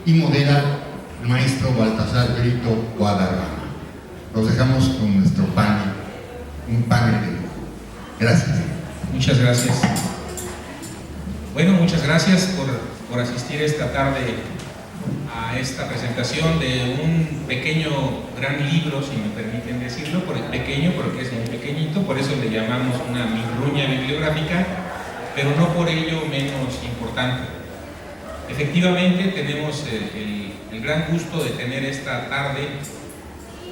y modera el maestro Baltasar Brito Guadarrama. Los dejamos con nuestro panel, un panel de lujo. Gracias. Muchas gracias. Bueno, muchas gracias por asistir esta tarde a esta presentación de un pequeño gran libro, si me permiten decirlo, pequeño porque es muy pequeñito, por eso le llamamos una mirruña bibliográfica, pero no por ello menos importante. Efectivamente tenemos el gran gusto de tener esta tarde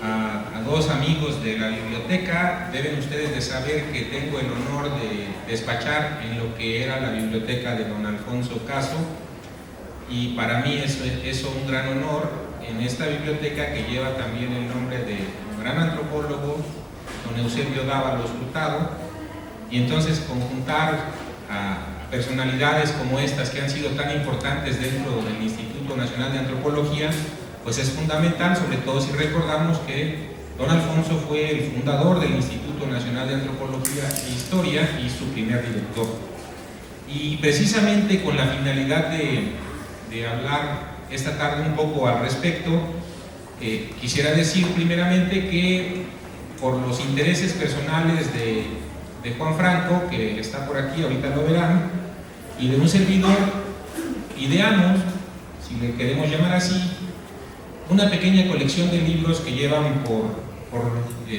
a dos amigos de la biblioteca. Deben ustedes de saber que tengo el honor de despachar en lo que era la biblioteca de don Alfonso Caso, y para mí es un gran honor en esta biblioteca que lleva también el nombre de un gran antropólogo, don Eusebio Dávalos Hurtado, y entonces conjuntar a personalidades como estas que han sido tan importantes dentro del Instituto Nacional de Antropología, pues es fundamental, sobre todo si recordamos que don Alfonso fue el fundador del Instituto Nacional de Antropología e Historia y su primer director. Y precisamente con la finalidad de hablar esta tarde un poco al respecto, quisiera decir primeramente que por los intereses personales de Juan Franco, que está por aquí, ahorita lo verán, y de un servidor, ideamos, si le queremos llamar así, una pequeña colección de libros que llevan por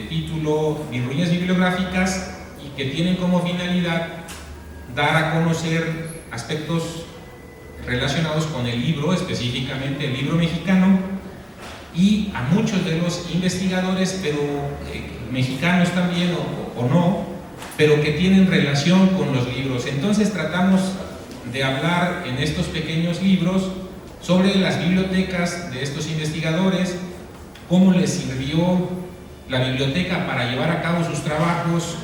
título Mirruñas Bibliográficas y que tienen como finalidad dar a conocer aspectos relacionados con el libro, específicamente el libro mexicano, y a muchos de los investigadores, pero mexicanos también o no, pero que tienen relación con los libros. Entonces tratamos de hablar en estos pequeños libros sobre las bibliotecas de estos investigadores, cómo les sirvió la biblioteca para llevar a cabo sus trabajos,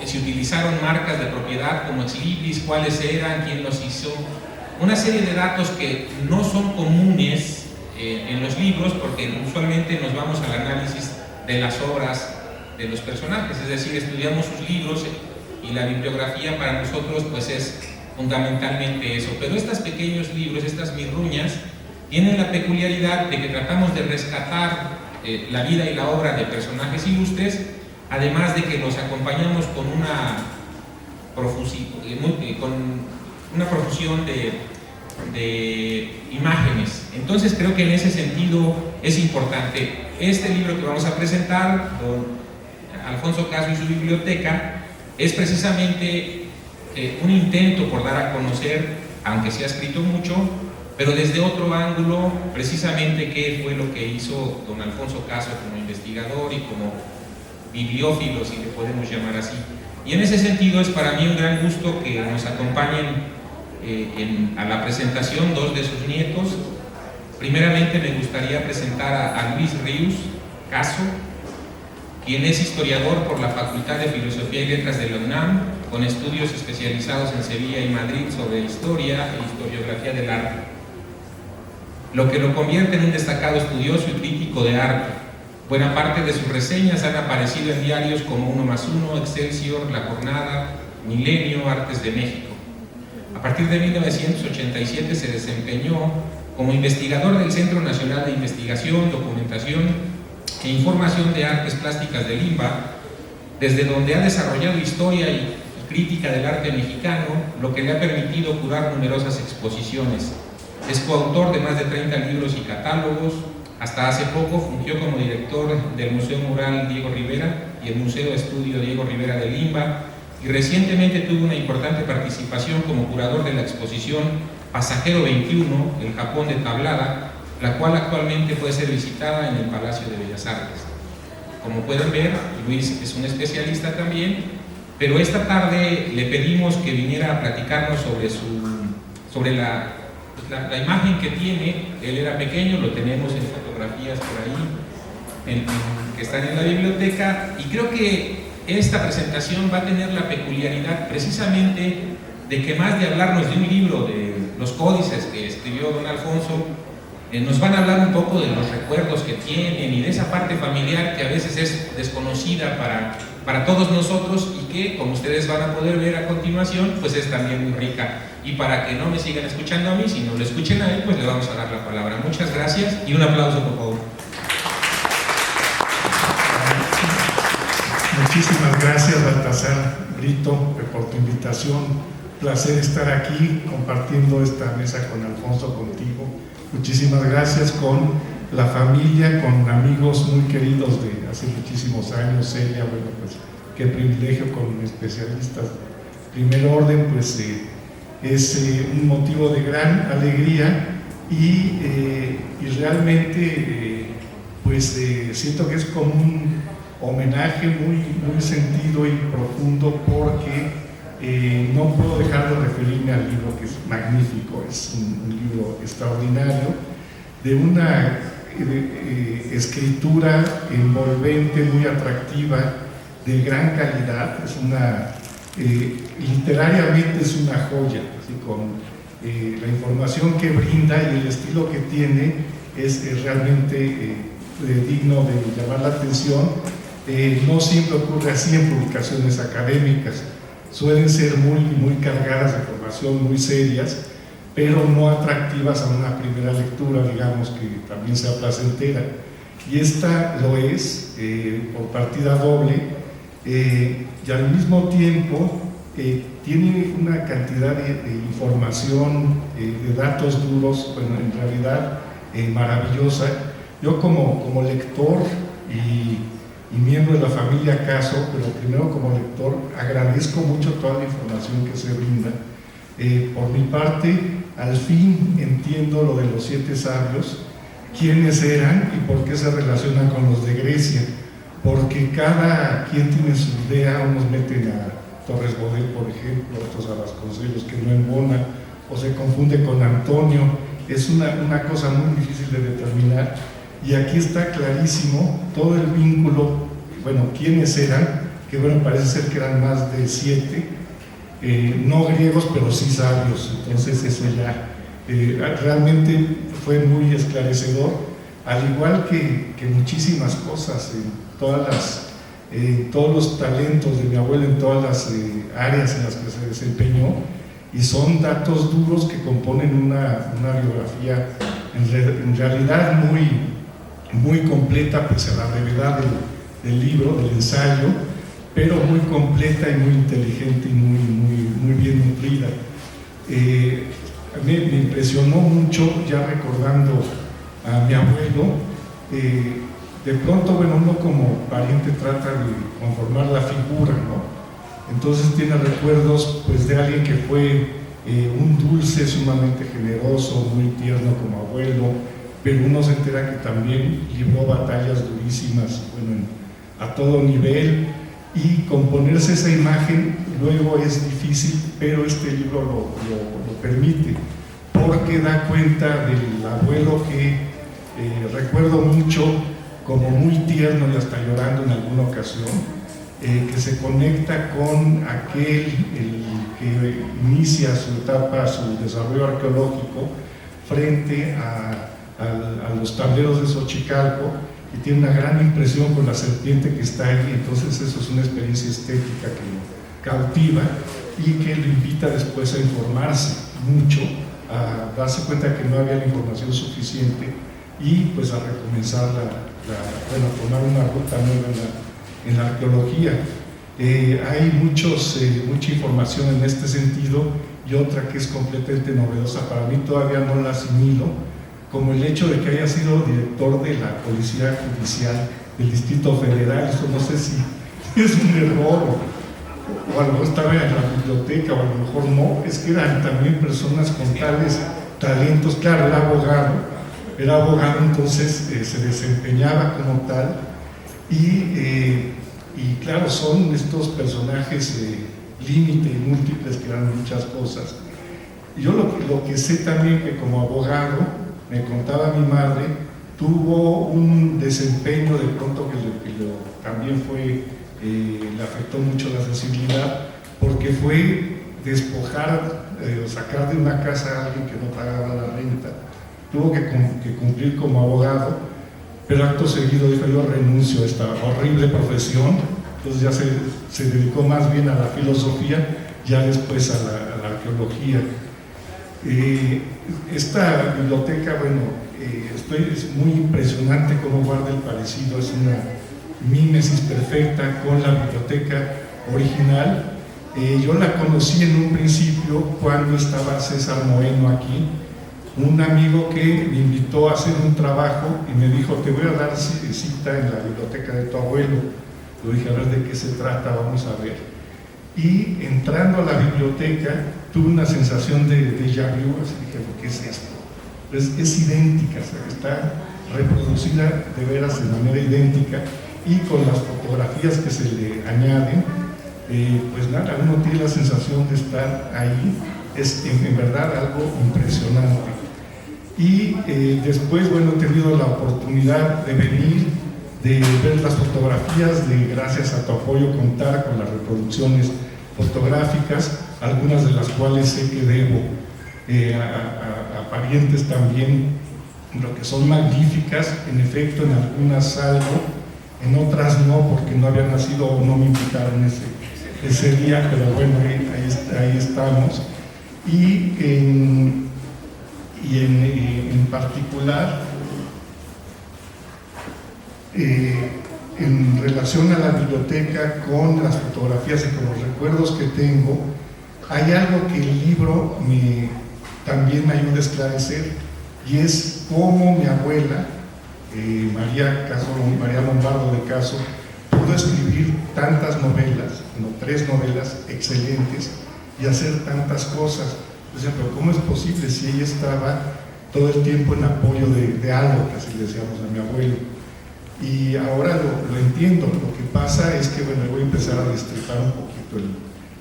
si utilizaron marcas de propiedad como ex libris, cuáles eran, quién los hizo, una serie de datos que no son comunes en los libros, porque usualmente nos vamos al análisis de las obras de los personajes, es decir, estudiamos sus libros y la bibliografía para nosotros pues es fundamentalmente eso. Pero estos pequeños libros, estas mirruñas, tienen la peculiaridad de que tratamos de rescatar la vida y la obra de personajes ilustres, además de que los acompañamos con una profusión de imágenes. Entonces creo que en ese sentido es importante. Este libro que vamos a presentar, don Alfonso Caso y su biblioteca, es precisamente un intento por dar a conocer, aunque se ha escrito mucho, pero desde otro ángulo, precisamente qué fue lo que hizo don Alfonso Caso como investigador y como bibliófilo, si le podemos llamar así. Y en ese sentido es para mí un gran gusto que nos acompañen a la presentación dos de sus nietos. Primeramente me gustaría presentar a Luis Ríos Caso, quien es historiador por la Facultad de Filosofía y Letras de la UNAM, con estudios especializados en Sevilla y Madrid sobre historia e historiografía del arte, lo que lo convierte en un destacado estudioso y crítico de arte. Buena parte de sus reseñas han aparecido en diarios como 1+1, Excelsior, La Jornada, Milenio, Artes de México. A partir de 1987 se desempeñó como investigador del Centro Nacional de Investigación, Documentación e Información de Artes Plásticas de Limba, desde donde ha desarrollado historia y crítica del arte mexicano, lo que le ha permitido curar numerosas exposiciones. Es coautor de más de 30 libros y catálogos. Hasta hace poco fungió como director del Museo Mural Diego Rivera y el Museo Estudio Diego Rivera de Limba, y recientemente tuvo una importante participación como curador de la exposición Pasajero 21, el Japón de Tablada, la cual actualmente puede ser visitada en el Palacio de Bellas Artes. Como pueden ver, Luis es un especialista también, pero esta tarde le pedimos que viniera a platicarnos sobre la imagen que tiene. Él era pequeño, lo tenemos en fotografías por ahí, que están en la biblioteca, y creo que esta presentación va a tener la peculiaridad precisamente de que, más de hablarnos de un libro, de los códices que escribió don Alfonso, nos van a hablar un poco de los recuerdos que tienen y de esa parte familiar que a veces es desconocida para todos nosotros y que, como ustedes van a poder ver a continuación, pues es también muy rica. Y para que no me sigan escuchando a mí, sino lo escuchen a él, pues le vamos a dar la palabra. Muchas gracias y un aplauso, por favor. Muchísimas gracias, Baltasar Brito, por tu invitación. Placer estar aquí compartiendo esta mesa con Alfonso, contigo. Muchísimas gracias, con la familia, con amigos muy queridos de hace muchísimos años. Celia, bueno, pues qué privilegio, con especialistas de primer orden, pues es un motivo de gran alegría y realmente pues siento que es como un homenaje muy sentido y profundo, porque no puedo dejar de referirme al libro, que es magnífico, es un libro extraordinario, de una escritura envolvente, muy atractiva, de gran calidad. Es una, literariamente es una joya, así, con la información que brinda y el estilo que tiene es realmente digno de llamar la atención. No siempre ocurre así en publicaciones académicas, suelen ser muy cargadas de información, muy serias, pero no atractivas a una primera lectura, digamos, que también sea placentera. Y esta lo es, por partida doble, y al mismo tiempo tiene una cantidad de información, de datos duros, bueno, en realidad maravillosa. Yo como lector y miembro de la familia Caso, pero primero como lector, agradezco mucho toda la información que se brinda. Por mi parte, al fin entiendo lo de los 7 sabios, quiénes eran y por qué se relacionan con los de Grecia, porque cada quien tiene su idea. Unos meten a Torres Bodet, por ejemplo, otros a Vasconcelos, que no embona, o se confunde con Antonio. Es una cosa muy difícil de determinar, y aquí está clarísimo todo el vínculo. Bueno, quiénes eran, que bueno, parece ser que eran más de 7, no griegos, pero sí sabios. Entonces eso ya realmente fue muy esclarecedor, al igual que muchísimas cosas, todos los talentos de mi abuelo en todas las áreas en las que se desempeñó, y son datos duros que componen una biografía en realidad muy completa, pese a la brevedad del libro, del ensayo, pero muy completa y muy inteligente y muy bien nutrida. A mí me impresionó mucho, ya recordando a mi abuelo, de pronto, bueno, uno como pariente trata de conformar la figura, ¿no? Entonces tiene recuerdos, pues, de alguien que fue un dulce, sumamente generoso, muy tierno como abuelo, pero uno se entera que también libró batallas durísimas, bueno, a todo nivel, y componerse esa imagen luego es difícil, pero este libro lo permite, porque da cuenta del abuelo que recuerdo mucho como muy tierno y hasta llorando en alguna ocasión, que se conecta con aquel que inicia su etapa, su desarrollo arqueológico frente a los tableros de Xochicalco, y tiene una gran impresión con la serpiente que está ahí. Entonces eso es una experiencia estética que lo cautiva y que lo invita después a informarse mucho, a darse cuenta que no había la información suficiente, y pues a recomenzar bueno, tomar una ruta nueva en la arqueología. Hay mucha información en este sentido, y otra que es completamente novedosa para mí, todavía no la asimilo, como el hecho de que haya sido director de la Policía Judicial del Distrito Federal. Eso no sé si es un error, o a lo mejor estaba en la biblioteca, o a lo mejor no. Es que eran también personas con tales talentos. Claro, era abogado, entonces se desempeñaba como tal, y claro, son estos personajes límite y múltiples que dan muchas cosas. Yo lo que sé también, que como abogado, me contaba mi madre, tuvo un desempeño de pronto que también le afectó mucho la sensibilidad, porque fue despojar o sacar de una casa a alguien que no pagaba la renta, tuvo que cumplir como abogado, pero acto seguido dijo: yo renuncio a esta horrible profesión. Entonces ya se dedicó más bien a la filosofía, ya después a la arqueología. Esta biblioteca, bueno, es muy impresionante cómo guarda el parecido, es una mímesis perfecta con la biblioteca original. Yo la conocí en un principio cuando estaba César Moeno aquí, un amigo que me invitó a hacer un trabajo y me dijo: te voy a dar cita en la biblioteca de tu abuelo. Yo dije: a ver, ¿de qué se trata? Vamos a ver. Y entrando a la biblioteca tuve una sensación de déjà vu, así dije: ¿qué es esto? Es idéntica, o sea, está reproducida de veras de manera idéntica, y con las fotografías que se le añaden, pues nada, uno tiene la sensación de estar ahí. Es en verdad algo impresionante. Y después, bueno, he tenido la oportunidad de venir, de ver las fotografías, de, gracias a tu apoyo, contar con las reproducciones fotográficas, algunas de las cuales sé que debo a parientes también, lo que son magníficas. En efecto, en algunas salgo, en otras no, porque no había nacido o no me invitaron ese día, pero bueno, ahí estamos. Y en particular, en relación a la biblioteca, con las fotografías y con los recuerdos que tengo, hay algo que el libro también me ayuda a esclarecer, y es cómo mi abuela, María Lombardo de Caso, pudo escribir tantas novelas, 3 novelas excelentes, y hacer tantas cosas. Por ejemplo, ¿cómo es posible si ella estaba todo el tiempo en apoyo de algo, que así le decíamos a mi abuelo? Y ahora lo entiendo. Lo que pasa es que, bueno, voy a empezar a destripar un poquito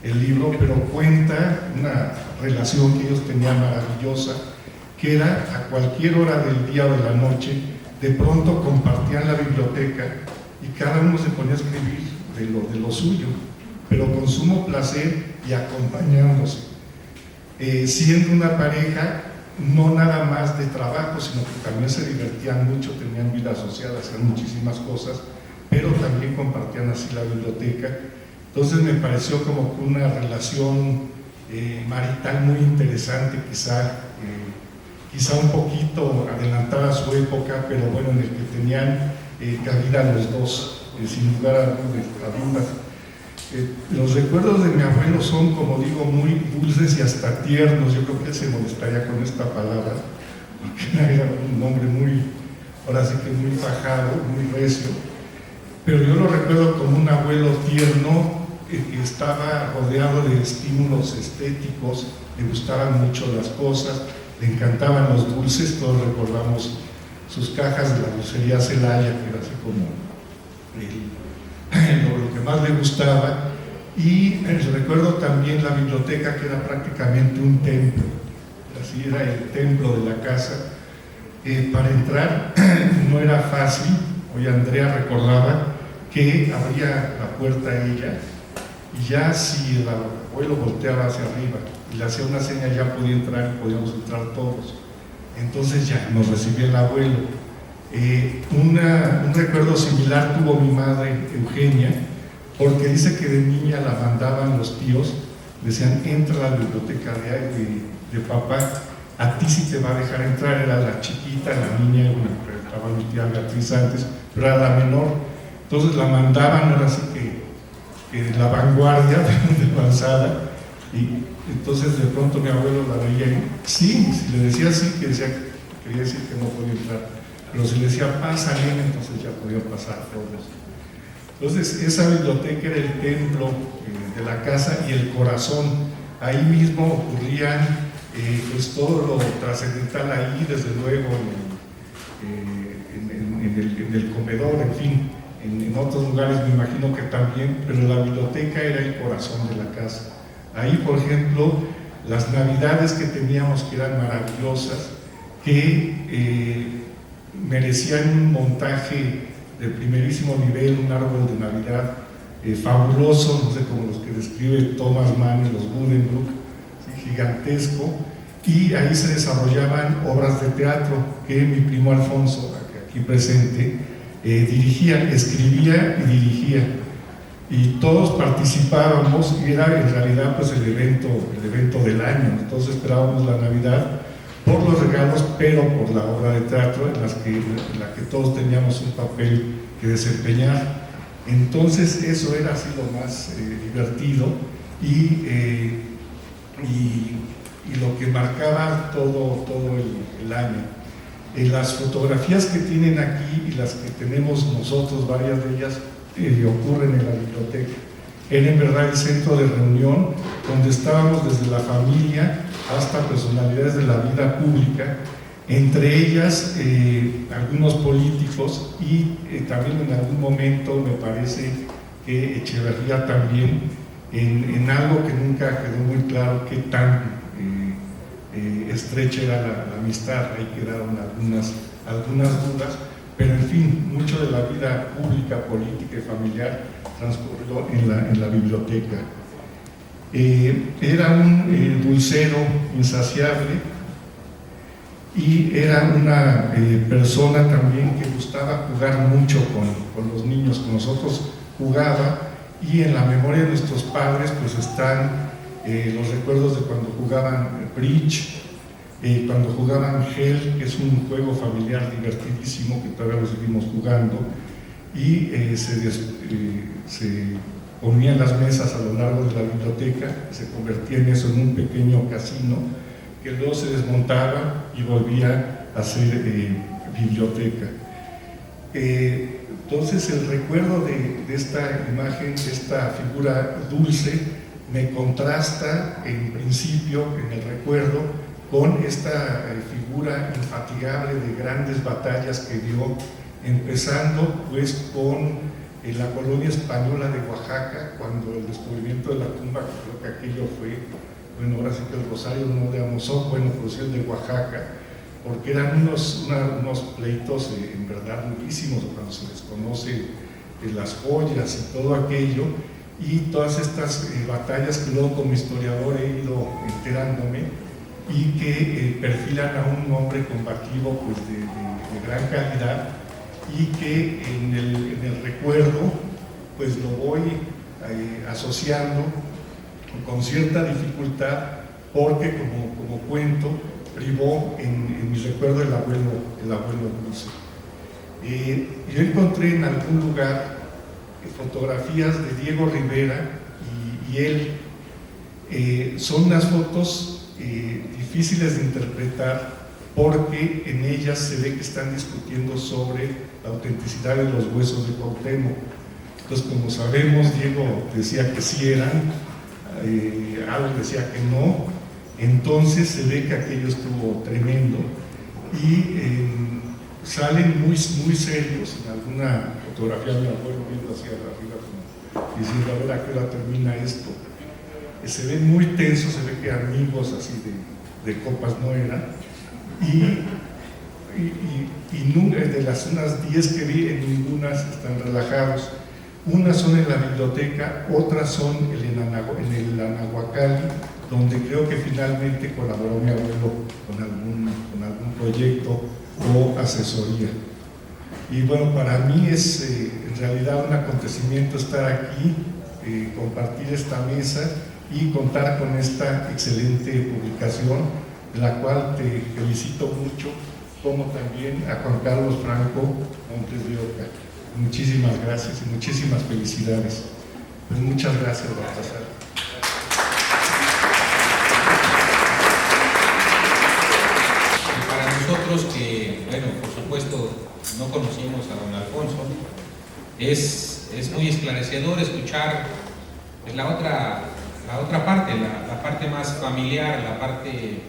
el libro, pero cuenta una relación que ellos tenían maravillosa, que era a cualquier hora del día o de la noche, de pronto compartían la biblioteca y cada uno se ponía a escribir de lo suyo, pero con sumo placer y acompañándose. Siendo una pareja no nada más de trabajo, sino que también se divertían mucho, tenían vida social, hacían muchísimas cosas, pero también compartían así la biblioteca. Entonces me pareció como que una relación marital muy interesante, quizá un poquito adelantada a su época, pero bueno, en el que tenían cabida los dos, sin lugar a dudas. Los recuerdos de mi abuelo son, como digo, muy dulces y hasta tiernos. Yo creo que él se molestaría con esta palabra, porque era un hombre ahora sí que muy fajado, muy recio, pero yo lo recuerdo como un abuelo tierno, que estaba rodeado de estímulos estéticos, le gustaban mucho las cosas, le encantaban los dulces. Todos recordamos sus cajas de la dulcería Celaya, que era así como lo que más le gustaba. Y recuerdo también la biblioteca, que era prácticamente un templo, así era el templo de la casa. Para entrar no era fácil. Hoy Andrea recordaba que abría la puerta a ella, y ya si el abuelo volteaba hacia arriba y le hacía una seña, ya podía entrar y podíamos entrar todos. Entonces ya nos recibía el abuelo. Un recuerdo similar tuvo mi madre Eugenia, porque dice que de niña la mandaban los tíos, decían: entra a la biblioteca de papá, a ti sí te va a dejar entrar. Era la chiquita, la niña, bueno, estaba mi tía Beatriz antes, pero era la menor. Entonces la mandaban, ahora sí que la vanguardia de avanzada, y entonces de pronto mi abuelo la veía y sí, si le decía sí, quería decir que no podía entrar, pero si le decía pasa bien, entonces ya podían pasar todos. Entonces esa biblioteca era el templo de la casa y el corazón. Ahí mismo ocurrían pues todo lo trascendental ahí, desde luego en el comedor, en fin. En otros lugares me imagino que también, pero la biblioteca era el corazón de la casa. Ahí, por ejemplo, las navidades que teníamos, que eran maravillosas, que merecían un montaje de primerísimo nivel, un árbol de Navidad fabuloso, no sé, como los que describe Thomas Mann y los Buddenbrook, ¿sí? Gigantesco. y ahí se desarrollaban obras de teatro que mi primo Alfonso, aquí presente, dirigía, escribía y dirigía, y todos participábamos, y era en realidad pues el evento del año. Entonces esperábamos la Navidad por los regalos, pero por la obra de teatro en la que todos teníamos un papel que desempeñar. Entonces eso era así lo más divertido y lo que marcaba todo el año. Las fotografías que tienen aquí y las que tenemos nosotros, varias de ellas ocurren en la biblioteca. Era en verdad el centro de reunión donde estábamos desde la familia hasta personalidades de la vida pública, entre ellas algunos políticos y también en algún momento me parece que Echeverría también, en algo que nunca quedó muy claro qué tan estrecha era la amistad. Ahí quedaron algunas dudas, pero en fin, mucho de la vida pública, política y familiar transcurrió en la biblioteca. Era un dulcero insaciable y era una persona también que gustaba jugar mucho con los niños. Con nosotros jugaba, y en la memoria de nuestros padres pues están los recuerdos de cuando jugaban bridge, cuando jugaban gel, que es un juego familiar divertidísimo que todavía lo seguimos jugando, y se ponían las mesas a lo largo de la biblioteca, se convertía en eso, en un pequeño casino, que luego se desmontaba y volvía a ser biblioteca. Entonces el recuerdo de esta imagen, de esta figura dulce, me contrasta en principio, en el recuerdo, con esta figura infatigable de grandes batallas que dio, empezando pues con la colonia española de Oaxaca, cuando el descubrimiento de la tumba, creo que aquello fue, bueno, ahora sí que el Rosario no de Amozoc, bueno, pues el de Oaxaca, porque eran unos pleitos en verdad durísimos, cuando se desconoce las joyas y todo aquello, y todas estas batallas que luego como historiador he ido enterándome, y que perfilan a un hombre combativo pues de gran calidad, y que en el recuerdo pues lo voy asociando con cierta dificultad, porque como cuento, privó en mi recuerdo el abuelo Dulce. Yo encontré en algún lugar fotografías de Diego Rivera y él. Son unas fotos difíciles de interpretar, porque en ellas se ve que están discutiendo sobre la autenticidad de los huesos de Cuauhtémoc. Entonces, como sabemos, Diego decía que sí eran, algo decía que no. Entonces se ve que aquello estuvo tremendo, y salen muy serios en alguna fotografía de mi abuelo viendo hacia arriba, como diciendo a ver a qué hora termina esto. Se ven muy tensos, se ve que amigos así de copas no eran, y nunca, de las unas 10 que vi, en ninguna están relajados. Unas son en la biblioteca, otras son en el Anahuacalli, donde creo que finalmente colaboró mi abuelo con algún proyecto o asesoría. Y bueno, para mí es en realidad un acontecimiento estar aquí, compartir esta mesa y contar con esta excelente publicación, de la cual te felicito mucho, como también a Juan Carlos Franco Montes de Oca. Muchísimas gracias y muchísimas felicidades. Pues muchas gracias, Baltasar. Para nosotros que, bueno, por supuesto no conocimos a don Alfonso, es muy esclarecedor escuchar pues, la otra parte, la parte más familiar, la parte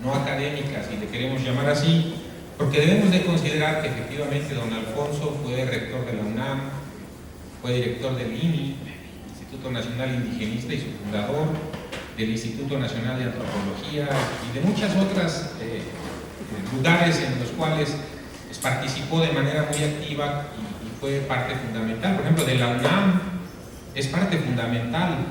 no académica, si le queremos llamar así, porque debemos de considerar que efectivamente don Alfonso fue rector de la UNAM, fue director del INI, Instituto Nacional Indigenista, y su fundador, del Instituto Nacional de Antropología y de muchas otras lugares en los cuales pues, participó de manera muy activa y fue parte fundamental. Por ejemplo, de la UNAM es parte fundamental.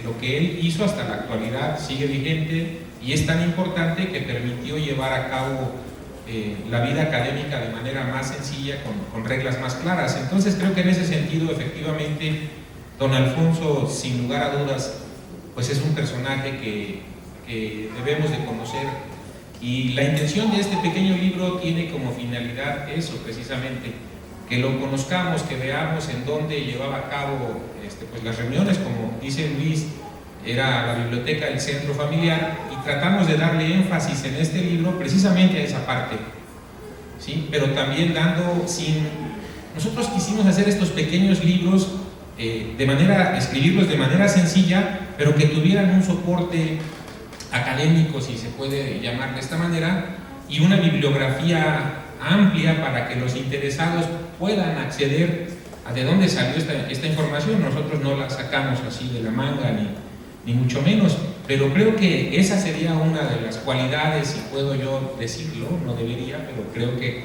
Lo que él hizo hasta la actualidad sigue vigente y es tan importante que permitió llevar a cabo la vida académica de manera más sencilla, con reglas más claras. Entonces creo que en ese sentido, efectivamente, don Alfonso, sin lugar a dudas, pues es un personaje que debemos de conocer, y la intención de este pequeño libro tiene como finalidad eso, precisamente, que lo conozcamos, que veamos en dónde llevaba a cabo pues las reuniones. Como dice Luis, era la biblioteca del centro familiar, y tratamos de darle énfasis en este libro precisamente a esa parte, ¿sí? Pero también nosotros quisimos hacer estos pequeños libros, escribirlos de manera sencilla, pero que tuvieran un soporte académico, si se puede llamar de esta manera, y una bibliografía amplia para que los interesados puedan acceder a de dónde salió esta información. Nosotros no la sacamos así de la manga, ni mucho menos, pero creo que esa sería una de las cualidades, si puedo yo decirlo, no debería, pero creo que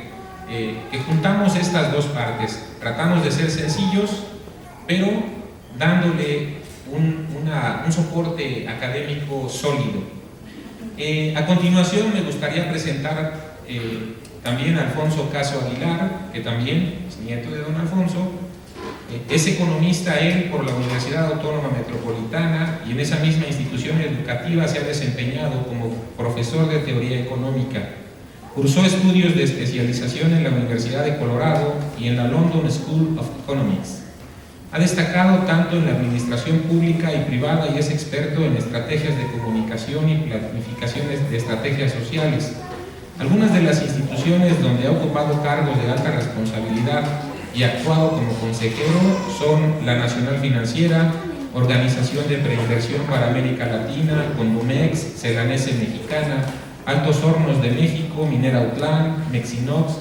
juntamos estas dos partes. Tratamos de ser sencillos, pero dándole un soporte académico sólido. A continuación me gustaría presentar también a Alfonso Caso Aguilar, que también es nieto de don Alfonso. Es economista él por la Universidad Autónoma Metropolitana, y en esa misma institución educativa se ha desempeñado como profesor de teoría económica. Cursó estudios de especialización en la Universidad de Colorado y en la London School of Economics. Ha destacado tanto en la administración pública y privada, y es experto en estrategias de comunicación y planificaciones de estrategias sociales. Algunas de las instituciones donde ha ocupado cargos de alta responsabilidad y actuado como consejero son la Nacional Financiera, Organización de Preinversión para América Latina, Condumex, Celanese Mexicana, Altos Hornos de México, Minera Utlán, Mexinox.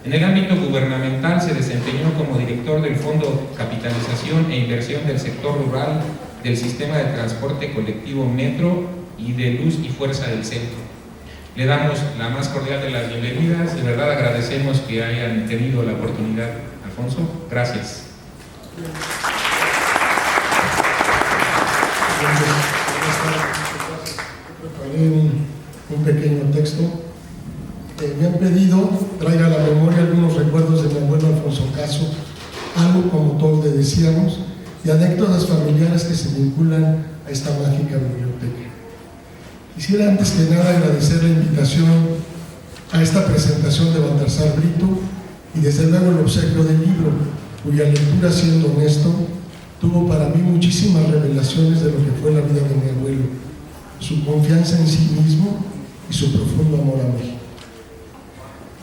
En el ámbito gubernamental se desempeñó como director del Fondo Capitalización e Inversión del Sector Rural, del Sistema de Transporte Colectivo Metro y de Luz y Fuerza del Centro. Le damos la más cordial de las bienvenidas. De verdad agradecemos que hayan tenido la oportunidad. Alfonso, gracias. Preparé un pequeño texto. Me han pedido traiga a la memoria algunos recuerdos de mi abuelo Alfonso Caso, algo como todos le decíamos, y anécdotas familiares que se vinculan a esta mágica biblioteca. Quisiera antes que nada agradecer la invitación a esta presentación de Baltasar Brito, y desde luego el obsequio del libro, cuya lectura, siendo honesto, tuvo para mí muchísimas revelaciones de lo que fue la vida de mi abuelo, su confianza en sí mismo y su profundo amor a México.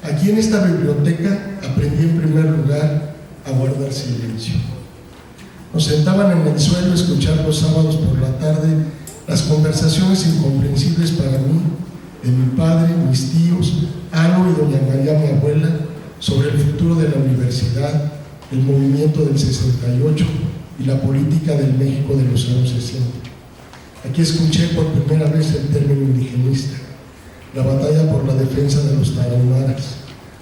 Aquí en esta biblioteca aprendí en primer lugar a guardar silencio. Nos sentaban en el suelo a escuchar los sábados por la tarde las conversaciones incomprensibles para mí de mi padre, mis tíos, Ano y doña María, mi abuela, sobre el futuro de la universidad, el movimiento del 68 y la política del México de los años 60. Aquí escuché por primera vez el término indigenista, la batalla por la defensa de los tarahumaras,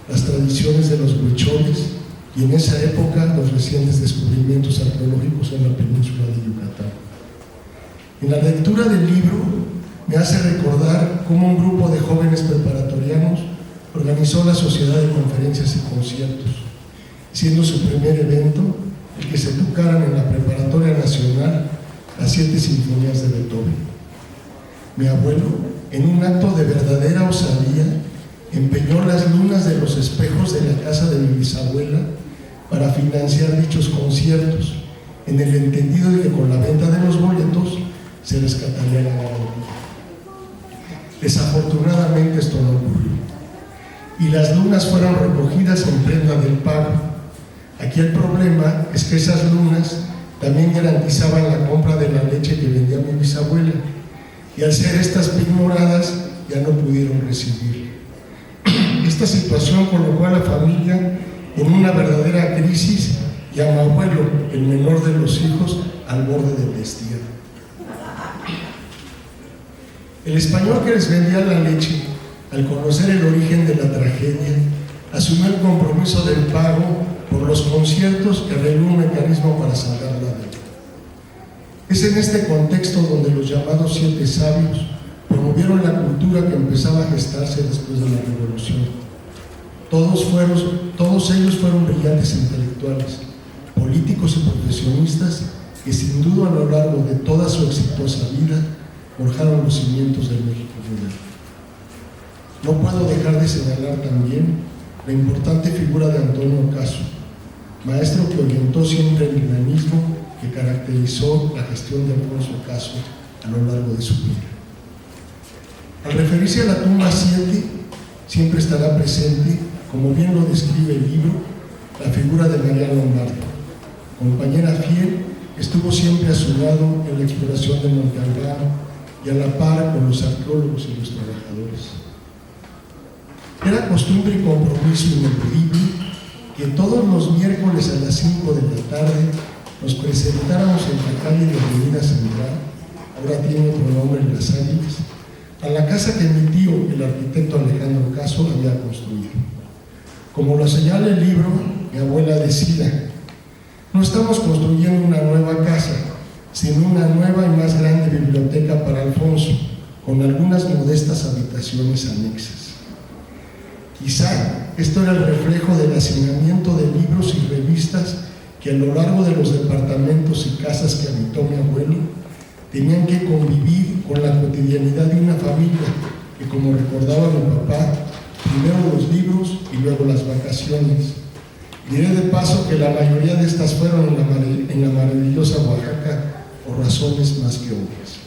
las tradiciones de los huicholes y en esa época los recientes descubrimientos arqueológicos en la península de Yucatán. En la lectura del libro me hace recordar cómo un grupo de jóvenes preparatorianos organizó la Sociedad de Conferencias y Conciertos, siendo su primer evento el que se tocaran en la Preparatoria Nacional las 7 sinfonías de Beethoven. Mi abuelo, en un acto de verdadera osadía, empeñó las lunas de los espejos de la casa de mi bisabuela para financiar dichos conciertos, en el entendido de que con la venta de los boletos se rescataría la garantía. Desafortunadamente esto no ocurrió, y las lunas fueron recogidas en prenda del pago. Aquí el problema es que esas lunas también garantizaban la compra de la leche que vendía mi bisabuela, y al ser estas pignoradas ya no pudieron recibir. Esta situación colocó a la familia en una verdadera crisis y a mi abuelo, el menor de los hijos, al borde del destierro. El español que les vendía la leche, al conocer el origen de la tragedia, asumió el compromiso del pago por los conciertos que arregló un mecanismo para saldar la deuda. Es en este contexto donde los llamados 7 sabios promovieron la cultura que empezaba a gestarse después de la Revolución. Todos ellos fueron brillantes intelectuales, políticos y profesionistas que sin duda a lo largo de toda su exitosa vida forjaron los cimientos del México moderno. No puedo dejar de señalar también la importante figura de Antonio Caso, maestro que orientó siempre el dinamismo que caracterizó la gestión de Alfonso Caso a lo largo de su vida. Al referirse a la tumba 7, siempre estará presente, como bien lo describe el libro, la figura de María Lombardo, compañera fiel que estuvo siempre a su lado en la exploración de Monte Albano y a la par con los arqueólogos y los trabajadores. Era costumbre y compromiso ineludible que todos los miércoles a las 5 de la tarde nos presentáramos en la calle de Avenida Central, ahora tiene otro nombre en Las Águilas, a la casa que mi tío, el arquitecto Alejandro Caso, había construido. Como lo señala el libro, mi abuela decía: no estamos construyendo una nueva casa, sino una nueva y más grande biblioteca para Alfonso, con algunas modestas habitaciones anexas. Quizá esto era el reflejo del hacinamiento de libros y revistas que a lo largo de los departamentos y casas que habitó mi abuelo tenían que convivir con la cotidianidad de una familia que, como recordaba mi papá, primero los libros y luego las vacaciones. Diré de paso que la mayoría de estas fueron en la maravillosa Oaxaca por razones más que obvias.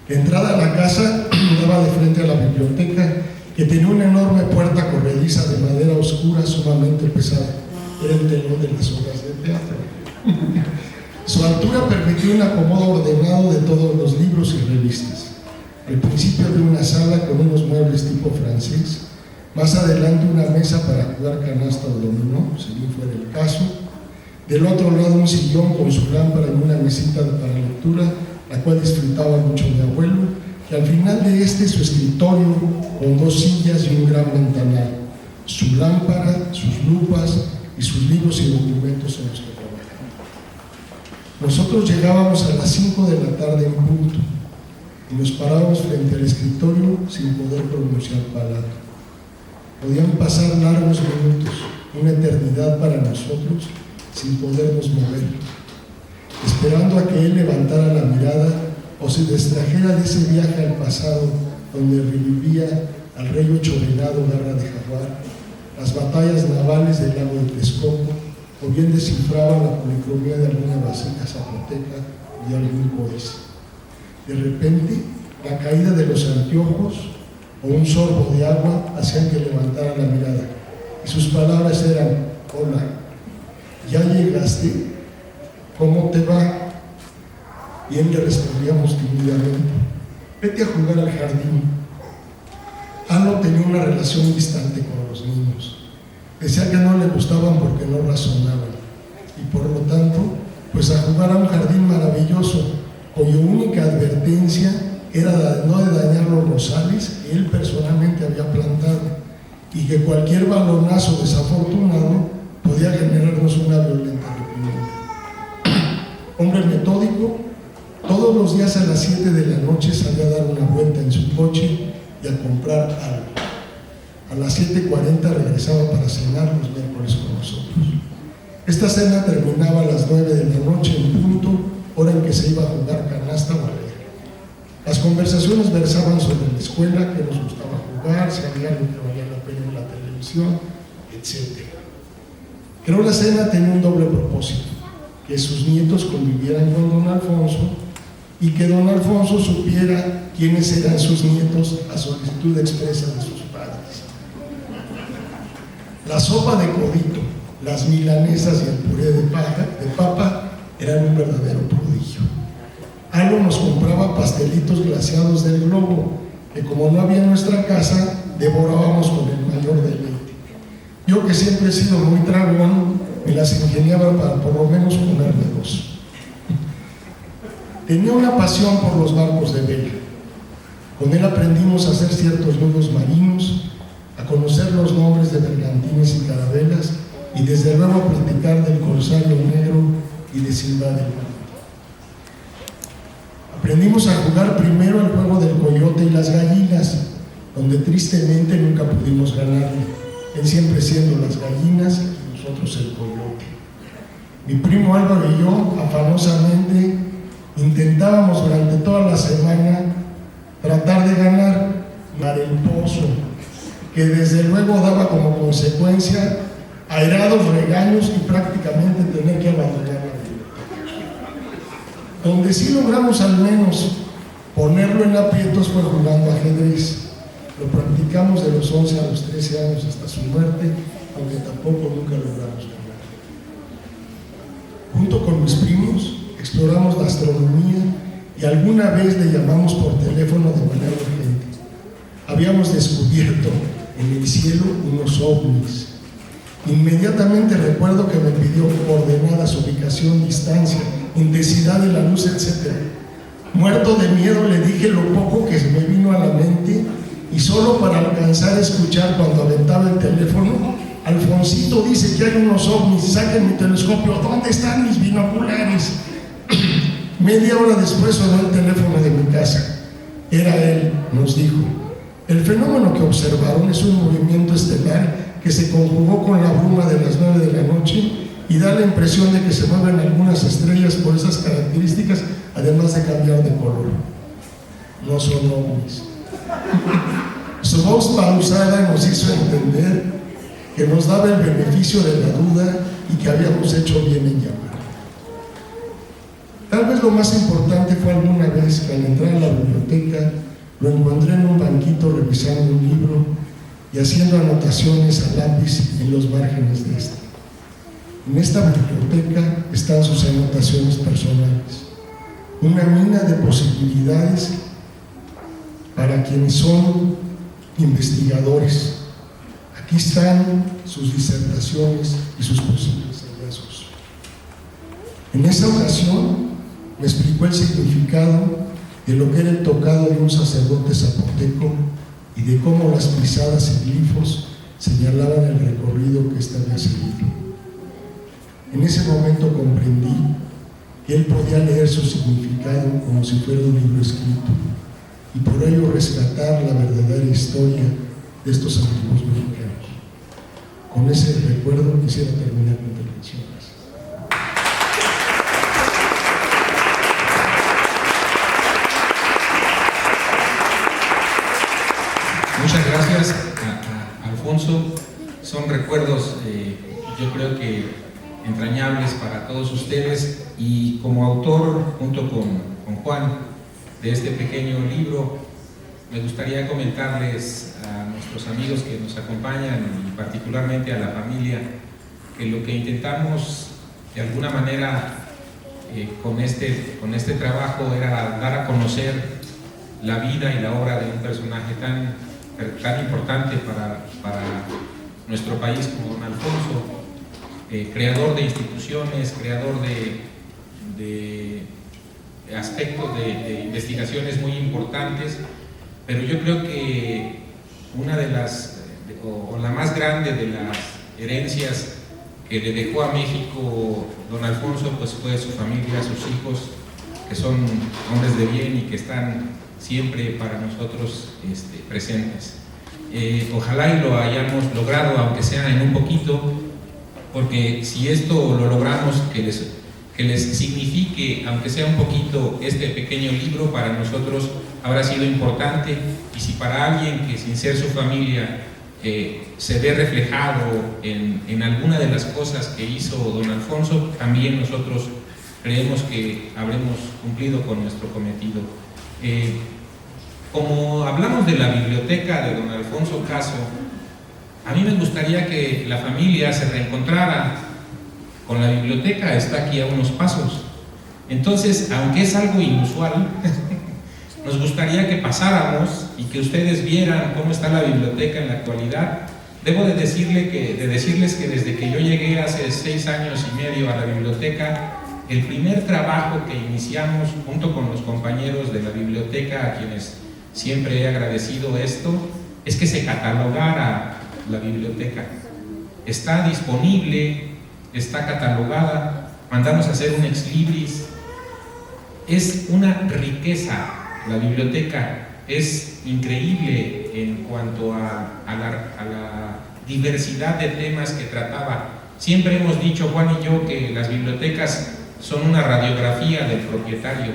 La entrada a la casa daba de frente a la biblioteca, que tenía una enorme puerta corrediza de madera oscura sumamente pesada. Era el telón de las obras de teatro. Su altura permitió un acomodo ordenado de todos los libros y revistas. Al principio de una sala con unos muebles tipo francés, más adelante una mesa para jugar canasta o dominó, según fuera el caso. Del otro lado un sillón con su lámpara y una mesita para lectura, la cual disfrutaba mucho mi abuelo, y al final de su escritorio con 2 sillas y un gran ventanal, su lámpara, sus lupas y sus libros y documentos en los que trabajaba. Nosotros llegábamos a las 5 de la tarde en punto y nos parábamos frente al escritorio sin poder pronunciar palabra. Podían pasar largos minutos, una eternidad para nosotros, sin podernos mover, esperando a que él levantara la mirada o se distrajera de ese viaje al pasado donde revivía al rey ochovenado Garra de Jaguar, las batallas navales del lago de Texcoco, o bien descifraba la policromía de alguna vasija zapoteca y algún códice. De repente, la caída de los anteojos o un sorbo de agua hacían que levantara la mirada, y sus palabras eran: hola, ¿ya llegaste? ¿Cómo te va? Y él le respondíamos tímidamente: vete a jugar al jardín. Ano tenía una relación distante con los niños. Decía que no le gustaban porque no razonaban, y por lo tanto, pues a jugar a un jardín maravilloso, cuya única advertencia era no de dañar los rosales que él personalmente había plantado, y que cualquier balonazo desafortunado podía generarnos una violenta reprimenda. Hombre metódico, todos los días a las 7 de la noche salía a dar una vuelta en su coche y a comprar algo. A las 7:40 regresaba para cenar los miércoles con nosotros. Esta cena terminaba a las 9 de la noche en punto, hora en que se iba a jugar canasta o a leer. Las conversaciones versaban sobre la escuela, que nos gustaba jugar, si había algo que valía la pena en la televisión, etc. Creo la cena tenía un doble propósito: que sus nietos convivieran con don Alfonso y que don Alfonso supiera quiénes eran sus nietos a solicitud expresa de sus padres. La sopa de codito, las milanesas y el puré de papa eran un verdadero prodigio. Algo nos compraba pastelitos glaseados del Globo, que como no había en nuestra casa, devorábamos con el mayor deleite. Yo, que siempre he sido muy tragón, me las ingeniaba para por lo menos comerme 2. Tenía una pasión por los barcos de vela. Con él aprendimos a hacer ciertos nudos marinos, a conocer los nombres de bergantines y carabelas, y desde luego a platicar del corsario negro y de Silva del Mar. A Aprendimos a jugar primero el juego del coyote y las gallinas, donde tristemente nunca pudimos ganarle, él siempre siendo las gallinas y nosotros el coyote. Mi primo Álvaro y yo, afanosamente, intentábamos durante toda la semana tratar de ganar el pozo, que desde luego daba como consecuencia airados regaños y prácticamente tener que abandonar la biblioteca. Donde sí logramos al menos ponerlo en aprietos fue jugando ajedrez. Lo practicamos de los 11 a los 13 años hasta su muerte, aunque tampoco nunca logramos ganar. Junto con mis primos exploramos la astronomía y alguna vez le llamamos por teléfono de manera urgente. Habíamos descubierto en el cielo unos ovnis. Inmediatamente recuerdo que me pidió coordenadas, ubicación, distancia, intensidad de la luz, etc. Muerto de miedo le dije lo poco que se me vino a la mente y solo para alcanzar a escuchar cuando aventaba el teléfono: Alfonsito dice que hay unos ovnis, saquen mi telescopio, ¿dónde están mis binoculares? Media hora después sonó el teléfono de mi casa. Era él, nos dijo. El fenómeno que observaron es un movimiento estelar que se conjugó con la bruma de las 9 de la noche y da la impresión de que se mueven algunas estrellas por esas características, además de cambiar de color. No son ovnis. Su voz pausada nos hizo entender que nos daba el beneficio de la duda y que habíamos hecho bien en llamar. Tal vez lo más importante fue alguna vez que al entrar a la biblioteca lo encontré en un banquito revisando un libro y haciendo anotaciones a lápiz en los márgenes de este. En esta biblioteca están sus anotaciones personales, una mina de posibilidades para quienes son investigadores. Aquí están sus disertaciones y sus posibles hallazgos. En esa ocasión me explicó el significado de lo que era el tocado de un sacerdote zapoteco y de cómo las pisadas y glifos señalaban el recorrido que éste había seguido. En ese momento comprendí que él podía leer su significado como si fuera un libro escrito y por ello rescatar la verdadera historia de estos antiguos mexicanos. Con ese recuerdo quisiera terminar mi intervención. Muchas gracias a Alfonso. Son recuerdos, yo creo que entrañables para todos ustedes, y como autor, junto con Juan, de este pequeño libro, me gustaría comentarles a nuestros amigos que nos acompañan y particularmente a la familia que lo que intentamos de alguna manera con este trabajo era dar a conocer la vida y la obra de un personaje tan importante para nuestro país como don Alfonso, creador de instituciones, creador de aspectos de investigaciones muy importantes, pero yo creo que una de las, o la más grande de las herencias que le dejó a México don Alfonso, pues fue su familia, sus hijos, que son hombres de bien y que están siempre para nosotros presentes. Ojalá y lo hayamos logrado, aunque sea en un poquito, porque si esto lo logramos, que les signifique, aunque sea un poquito, este pequeño libro, para nosotros habrá sido importante. Y si para alguien que sin ser su familia se ve reflejado en alguna de las cosas que hizo don Alfonso, también nosotros creemos que habremos cumplido con nuestro cometido. Como hablamos de la biblioteca de don Alfonso Caso, a mí me gustaría que la familia se reencontrara con la biblioteca. Está aquí a unos pasos. Entonces, aunque es algo inusual, nos gustaría que pasáramos y que ustedes vieran cómo está la biblioteca en la actualidad. Debo de decirles que desde que yo llegué hace 6 años y medio a la biblioteca, el primer trabajo que iniciamos junto con los compañeros de la biblioteca, a quienes siempre he agradecido esto, es que se catalogara la biblioteca. Está disponible, está catalogada, mandamos a hacer un ex libris es una riqueza. La biblioteca es increíble en cuanto a la diversidad de temas que trataba. Siempre hemos dicho, Juan y yo, que las bibliotecas son una radiografía del propietario.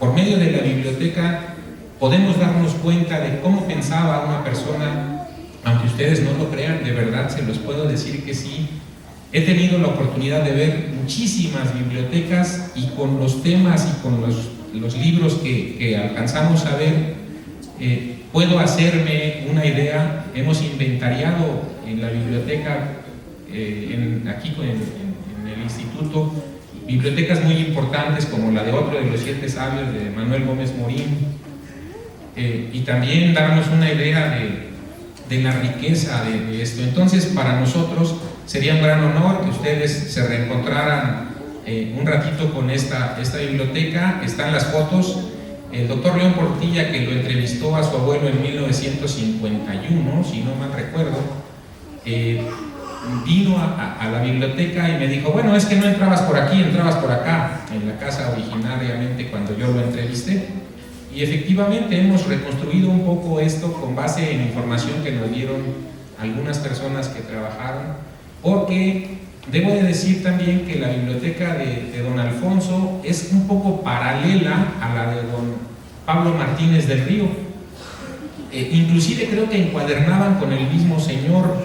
Por medio de la biblioteca podemos darnos cuenta de cómo pensaba una persona, aunque ustedes no lo crean, de verdad se los puedo decir que sí. He tenido la oportunidad de ver muchísimas bibliotecas y con los temas y con los libros que alcanzamos a ver, puedo hacerme una idea. Hemos inventariado en la biblioteca, aquí en el instituto, bibliotecas muy importantes como la de Otro de los Siete Sabios de Manuel Gómez Morín, y también darnos una idea de la riqueza de esto. Entonces, para nosotros sería un gran honor que ustedes se reencontraran un ratito con esta biblioteca. Están las fotos. El doctor León Portilla, que lo entrevistó a su abuelo en 1951, si no mal recuerdo, vino a la biblioteca y me dijo, bueno, es que no entrabas por aquí, entrabas por acá, en la casa originariamente cuando yo lo entrevisté. Y efectivamente hemos reconstruido un poco esto con base en información que nos dieron algunas personas que trabajaron, porque debo de decir también que la biblioteca de don Alfonso es un poco paralela a la de don Pablo Martínez del Río. Inclusive creo que encuadernaban con el mismo señor,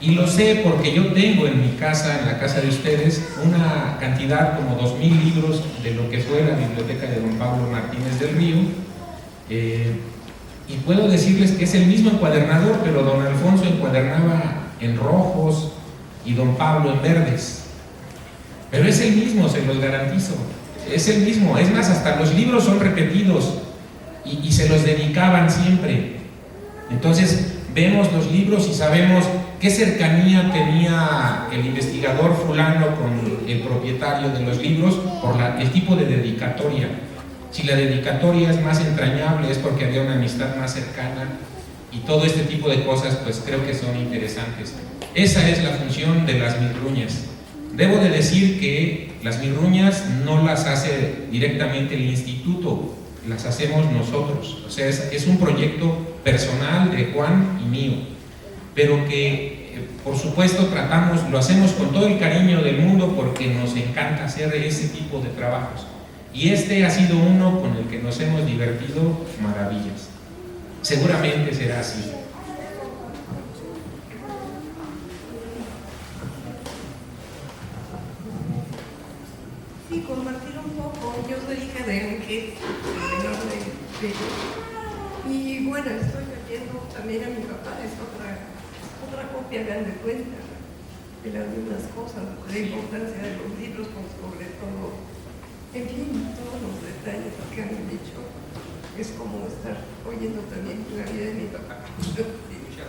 y lo sé porque yo tengo en mi casa, en la casa de ustedes, una cantidad como 2000 libros de lo que fue la biblioteca de don Pablo Martínez del Río, y puedo decirles que es el mismo encuadernador, pero don Alfonso encuadernaba en rojos y don Pablo en verdes, pero es el mismo, se los garantizo, es el mismo. Es más, hasta los libros son repetidos y se los dedicaban siempre. Entonces vemos los libros y sabemos qué cercanía tenía el investigador fulano con el propietario de los libros por el tipo de dedicatoria. Si la dedicatoria es más entrañable es porque había una amistad más cercana, y todo este tipo de cosas pues creo que son interesantes. Esa es la función de las Mirruñas. Debo de decir que las Mirruñas no las hace directamente el instituto, las hacemos nosotros. O sea, es un proyecto personal de Juan y mío, pero que por supuesto lo hacemos con todo el cariño del mundo porque nos encanta hacer ese tipo de trabajos, y este ha sido uno con el que nos hemos divertido maravillas. Seguramente será así. Sí, compartir un poco. Yo soy hija de un jefe, el menor de ellos, y bueno, estoy leyendo también a mi papá. Es otra copia, vean de cuenta de las mismas cosas, la importancia de los libros, pues, sobre todo, en fin, todos los detalles que han dicho. Es como estar oyendo también la vida de mi papá. Muchas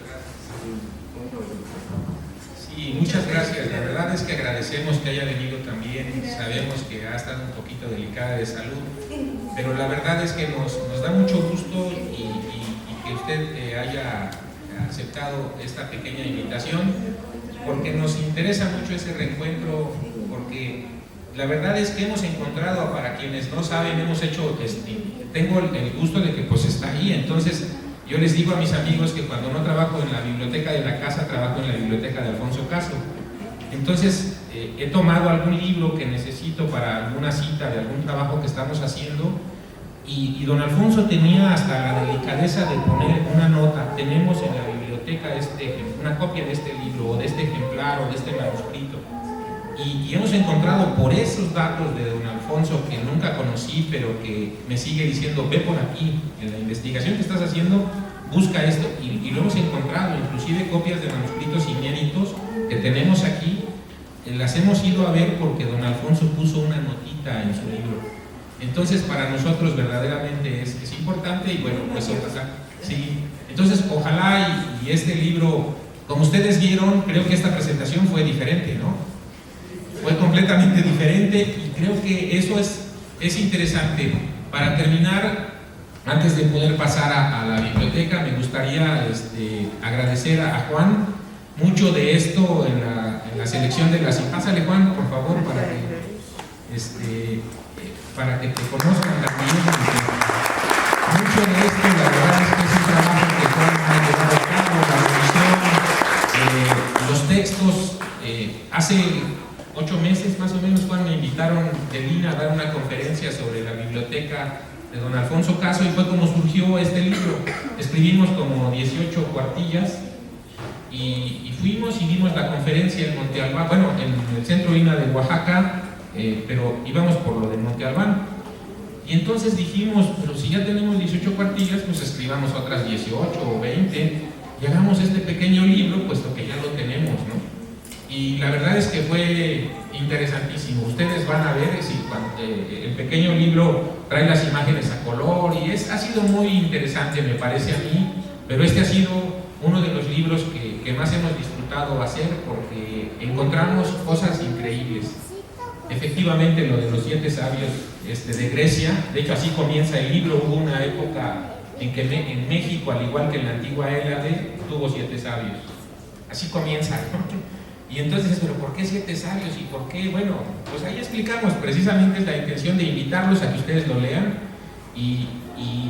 gracias. Muy bonito. Sí, muchas gracias. La verdad es que agradecemos que haya venido también. Sabemos que ha estado un poquito delicada de salud, pero la verdad es que nos da mucho gusto y que usted haya aceptado esta pequeña invitación, porque nos interesa mucho ese reencuentro, porque la verdad es que hemos encontrado, para quienes no saben, hemos hecho, tengo el gusto de que pues está ahí. Entonces yo les digo a mis amigos que cuando no trabajo en la biblioteca de la casa, trabajo en la biblioteca de Alfonso Caso. Entonces he tomado algún libro que necesito para alguna cita de algún trabajo que estamos haciendo, y don Alfonso tenía hasta la delicadeza de poner una nota: tenemos en la biblioteca una copia de este libro, o de este ejemplar, o de este manuscrito. Y hemos encontrado, por esos datos de don Alfonso, que nunca conocí, pero que me sigue diciendo: ve por aquí, en la investigación que estás haciendo, busca esto, y lo hemos encontrado, inclusive copias de manuscritos inéditos que tenemos aquí, las hemos ido a ver porque don Alfonso puso una notita en su libro. Entonces para nosotros verdaderamente es importante, y bueno, pues ojalá, sí. Entonces ojalá y este libro, como ustedes vieron, creo que esta presentación fue diferente, ¿no? Fue completamente diferente, y creo que eso es interesante. Para terminar, antes de poder pasar a la biblioteca, me gustaría agradecer a Juan mucho de esto en la selección de las... Pásale, Juan, por favor, para que para que te conozcan también. Mucho de esto, la verdad es que es un trabajo que Juan ha llevado a cabo, la revisión, los textos. Hace 8 meses más o menos, Juan, me invitaron de Lina a dar una conferencia sobre la biblioteca de don Alfonso Caso, y fue como surgió este libro. Escribimos como 18 cuartillas y fuimos y dimos la conferencia en Monte Albán, bueno, en el Centro INA de Oaxaca, pero íbamos por lo de Monte Albán. Y entonces dijimos, pero si ya tenemos 18 cuartillas, pues escribamos otras 18 o 20 y hagamos este pequeño libro, puesto que ya lo tenemos, ¿no? Y la verdad es que fue interesantísimo. Ustedes van a ver, el pequeño libro trae las imágenes a color y ha sido muy interesante, me parece a mí, pero este ha sido uno de los libros que más hemos disfrutado hacer, porque encontramos cosas increíbles. Efectivamente, lo de los 7 sabios de Grecia, de hecho así comienza el libro. Hubo una época en que en México, al igual que en la antigua Hélade, tuvo 7 sabios. Así comienza, ¿no? Y entonces, ¿pero por qué 7 sabios? ¿Y por qué? Bueno, pues ahí explicamos. Precisamente es la intención de invitarlos a que ustedes lo lean y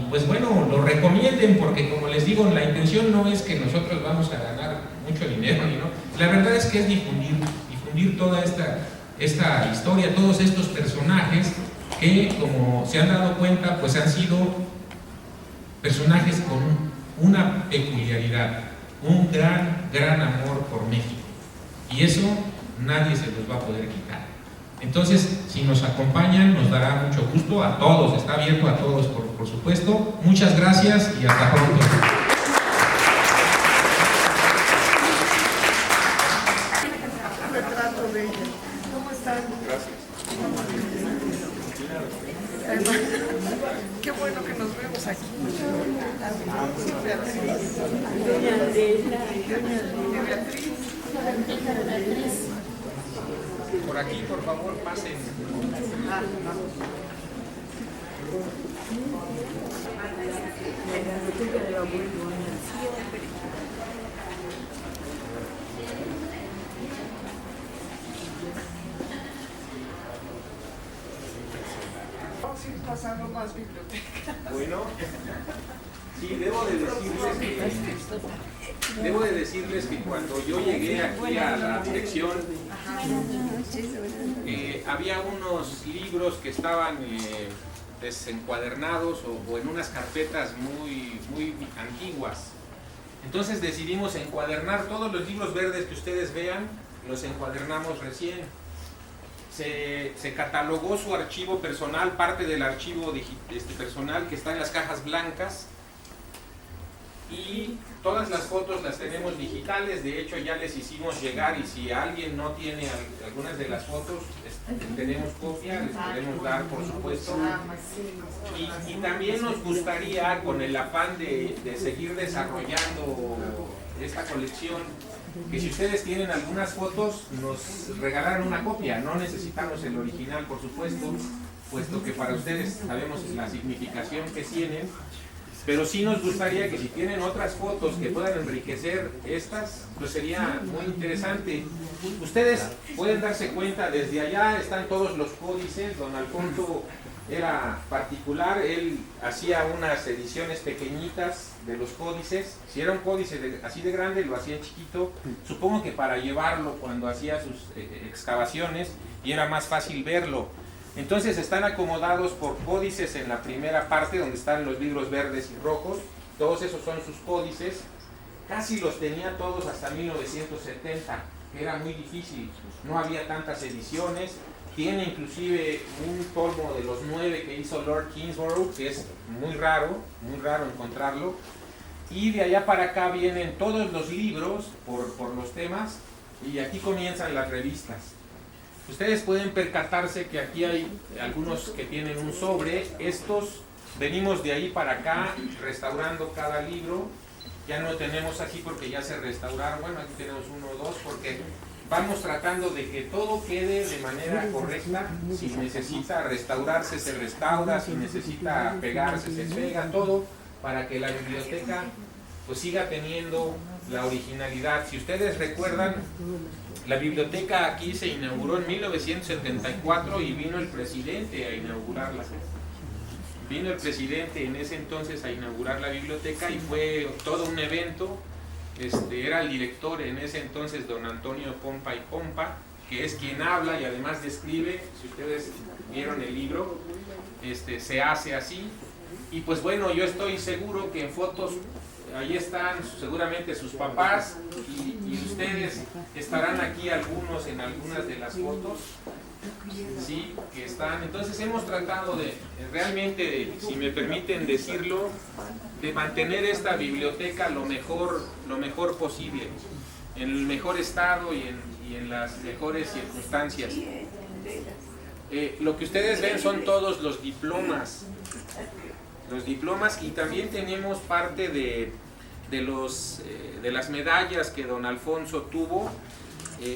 pues bueno, lo recomienden, porque como les digo, la intención no es que nosotros vamos a ganar mucho dinero, ¿no? La verdad es que es difundir toda esta historia, todos estos personajes que, como se han dado cuenta, pues han sido personajes con una peculiaridad, un gran amor por México. Y eso nadie se los va a poder quitar. Entonces, si nos acompañan, nos dará mucho gusto. A todos, está abierto a todos, por supuesto. Muchas gracias y hasta pronto. Retrato de ella. ¿Cómo están? Gracias. Qué bueno que nos vemos aquí. Beatriz. Por aquí, por favor, pasen. Vamos a ir pasando más biblioteca. Bueno, sí, debo de decirles que cuando yo llegué aquí a la dirección, había unos libros que estaban desencuadernados o en unas carpetas muy antiguas. Entonces decidimos encuadernar todos los libros verdes que ustedes vean, los encuadernamos recién. Se catalogó su archivo personal, parte del archivo personal que está en las cajas blancas, y todas las fotos las tenemos digitales. De hecho, ya les hicimos llegar, y si alguien no tiene algunas de las fotos, tenemos copia, les podemos dar, por supuesto. Y también nos gustaría, con el afán de seguir desarrollando esta colección, que si ustedes tienen algunas fotos, nos regalaran una copia. No necesitamos el original, por supuesto, puesto que para ustedes sabemos la significación que tienen, pero sí nos gustaría que si tienen otras fotos que puedan enriquecer estas, pues sería muy interesante. Ustedes pueden darse cuenta, desde allá están todos los códices. Don Alfonso era particular, él hacía unas ediciones pequeñitas de los códices. Si era un códice así de grande, lo hacía chiquito, supongo que para llevarlo cuando hacía sus excavaciones, y era más fácil verlo. Entonces están acomodados por códices en la primera parte, donde están los libros verdes y rojos. Todos esos son sus códices. Casi los tenía todos hasta 1970, que era muy difícil, no había tantas ediciones. Tiene inclusive un tomo de los 9 que hizo Lord Kingsborough, que es muy raro encontrarlo. Y de allá para acá vienen todos los libros por los temas, y aquí comienzan las revistas. Ustedes pueden percatarse que aquí hay algunos que tienen un sobre. Estos venimos de ahí para acá restaurando cada libro. Ya no tenemos aquí porque ya se restauraron. Bueno, aquí tenemos 1 o 2 porque vamos tratando de que todo quede de manera correcta. Si necesita restaurarse, se restaura. Si necesita pegarse, se pega. Todo para que la biblioteca pues siga teniendo la originalidad. Si ustedes recuerdan, la biblioteca aquí se inauguró en 1974 y vino el presidente a inaugurarla. Vino el presidente en ese entonces a inaugurar la biblioteca y fue todo un evento. Era el director en ese entonces, don Antonio Pompa y Pompa, que es quien habla y además describe. Si ustedes vieron el libro, se hace así. Y pues bueno, yo estoy seguro que en fotos ahí están seguramente sus papás y ustedes estarán aquí algunos en algunas de las fotos, sí, que están. Entonces hemos tratado de realmente, si me permiten decirlo, de mantener esta biblioteca lo mejor posible, en el mejor estado y en las mejores circunstancias. Lo que ustedes ven son todos los diplomas y también tenemos parte de las medallas que don Alfonso tuvo.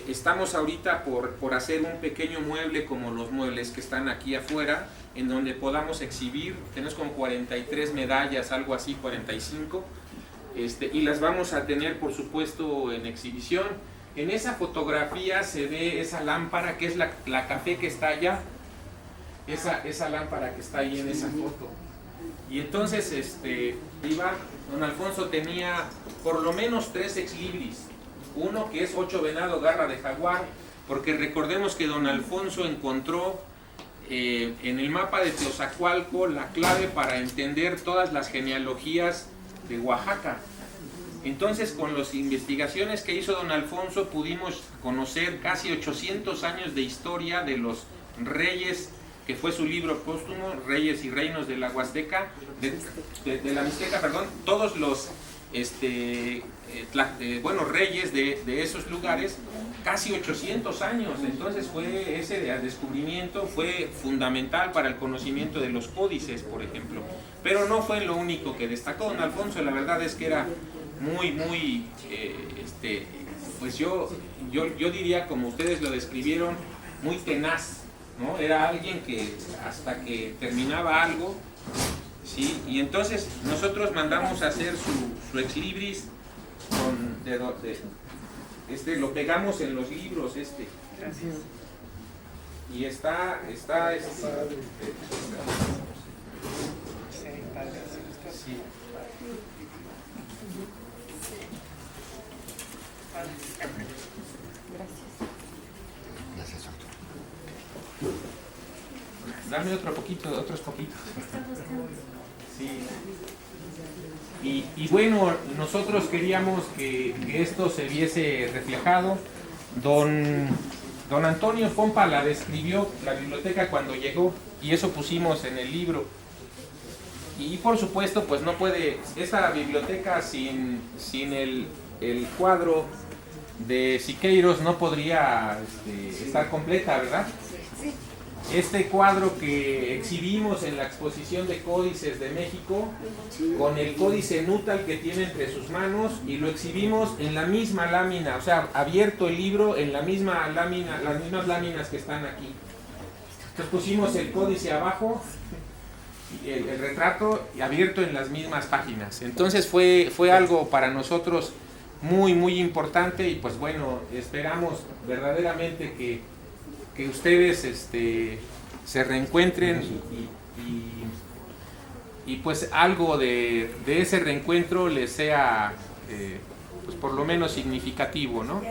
Estamos ahorita por hacer un pequeño mueble como los muebles que están aquí afuera, en donde podamos exhibir. Tenemos como 43 medallas, algo así, 45, y las vamos a tener por supuesto en exhibición. En esa fotografía se ve esa lámpara que es la café que está allá, esa lámpara que está ahí en esa foto. Y entonces don Alfonso tenía por lo menos 3 exlibris. Uno que es 8 venado garra de jaguar, porque recordemos que don Alfonso encontró en el mapa de Teozacualco la clave para entender todas las genealogías de Oaxaca. Entonces, con las investigaciones que hizo don Alfonso pudimos conocer casi 800 años de historia de los reyes, que fue su libro póstumo, Reyes y Reinos de la Huasteca, de la Mixteca, perdón, todos los reyes de esos lugares, casi 800 años. Entonces ese descubrimiento fue fundamental para el conocimiento de los códices, por ejemplo. Pero no fue lo único que destacó don Alfonso. La verdad es que era muy pues yo diría, como ustedes lo describieron, muy tenaz, ¿no? Era alguien que hasta que terminaba algo, ¿sí? Y entonces nosotros mandamos a hacer su exlibris lo pegamos en los libros, Gracias. y está sí. Gracias, doctor. Dame otros poquitos. Sí. Y bueno, nosotros queríamos que esto se viese reflejado. Don Antonio Pompa la describió la biblioteca cuando llegó, y eso pusimos en el libro. Y por supuesto, pues no puede esta biblioteca sin el cuadro de Siqueiros no podría estar completa, ¿verdad? Este cuadro que exhibimos en la exposición de códices de México, con el códice Nútal que tiene entre sus manos, y lo exhibimos en la misma lámina, o sea, abierto el libro en la misma lámina, las mismas láminas que están aquí. Entonces pusimos el códice abajo, el retrato, y abierto en las mismas páginas. Entonces fue algo para nosotros muy importante, y pues bueno, esperamos verdaderamente que ustedes se reencuentren y pues algo de ese reencuentro les sea pues por lo menos significativo, ¿no?